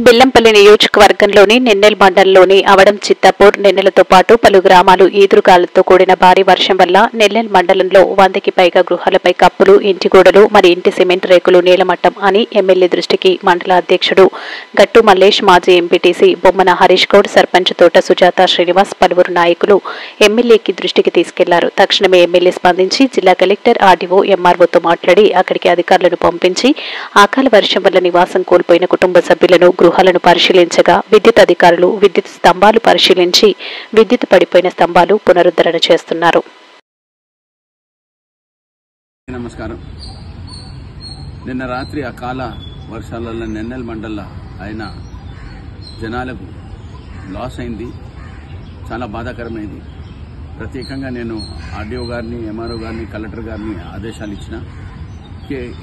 బెల్లంపల్లి నియోజకవర్గంలోని నెన్నెల్ మండలంలోని అవడం చిత్తాపూర్ నెన్నెలతో పాటు పలు గ్రామాలు ఈదురుగాలులతో కూడిన భారీ వర్షం వల్ల నెన్నెల్ మండలంలో 100కి పైగా గృహాలపై కప్పులు, ఇంటి గోడలు, మరి ఇంటి సిమెంట్ రేకులు నీలమట్టం అని ఎమ్మెల్యే దృష్టికి మండల అధ్యక్షుడు గట్టు మల్లేష్, మాజీ ఎంపీటీసీ బొమ్మన హరీష్ గౌడ్, సర్పంచ్ తోట సుజాత శ్రీనివాస్, పలువురు నాయకులు ఎమ్మెల్యేకి దృష్టికి తీసుకెళ్లారు. తక్షణమే ఎమ్మెల్యే స్పందించి జిల్లా కలెక్టర్, ఆర్డీఓ, ఎంఆర్ఓతో మాట్లాడి అక్కడికి అధికారులను పంపించి అకాల వర్షం వల్ల నివాసం కోల్పోయిన కుటుంబ సభ్యులను గృహాలను పరిశీలించగా విద్యుత్ అధికారులు విద్యుత్ స్తంభాలు పరిశీలించి విద్యుత్ పడిపోయిన స్తంభాలు పునరుద్ధరణ చేస్తున్నారు. నమస్కారం. నిన్న రాత్రి అకాల వర్షాలలో నెన్నెల్ మండల అయిన జనాలకు లాస్ అయింది. చాలా బాధాకరమైంది. ప్రత్యేకంగా నేను ఆర్డీఓ గారిని, ఎంఆర్ఓ గారిని, కలెక్టర్ గారిని ఆదేశాలు ఇచ్చిన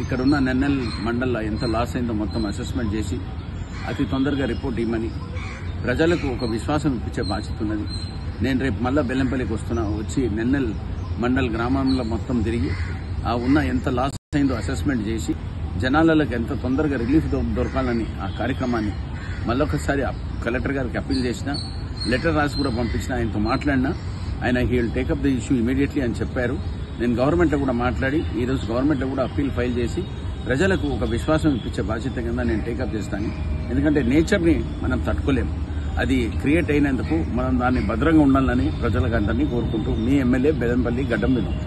ఇక్కడున్న నెన్నెల్ మండల్లో ఎంత లాస్ అయిందో మొత్తం అసెస్మెంట్ చేసి అతి తొందరగా రిపోర్ట్ ఇవ్వమని ప్రజలకు ఒక విశ్వాసం ఇప్పించే బాధ్యత ఉన్నది. నేను రేపు మళ్ళా బెల్లంపల్లికి వచ్చి నెన్నెల్ మండల్ గ్రామంలో మొత్తం తిరిగి ఉన్న ఎంత లాస్ అయిందో అసెస్మెంట్ చేసి జనాలకు ఎంత తొందరగా రిలీఫ్ దొరకాలని ఆ కార్యక్రమాన్ని మళ్ళొకసారి కలెక్టర్ గారికి అప్పీల్ చేసిన, లెటర్ రాసి కూడా పంపించిన, ఆయనతో మాట్లాడినా ఆయన he will take up the issue immediately అని చెప్పారు. నేను గవర్నమెంట్లో కూడా మాట్లాడి ఈరోజు గవర్నమెంట్లో కూడా అప్పీల్ ఫైల్ చేసి ప్రజలకు ఒక విశ్వాసం ఇప్పించే బాధ్యత కింద నేను టేకప్ చేస్తాను. ఎందుకంటే నేచర్ని మనం తట్టుకోలేము. అది క్రియేట్ అయినందుకు మనం దాన్ని భద్రంగా ఉండాలని ప్రజలకు అందరినీ కోరుకుంటూ మీ ఎమ్మెల్యే బెల్లంపల్లి గడ్డం వినోద్.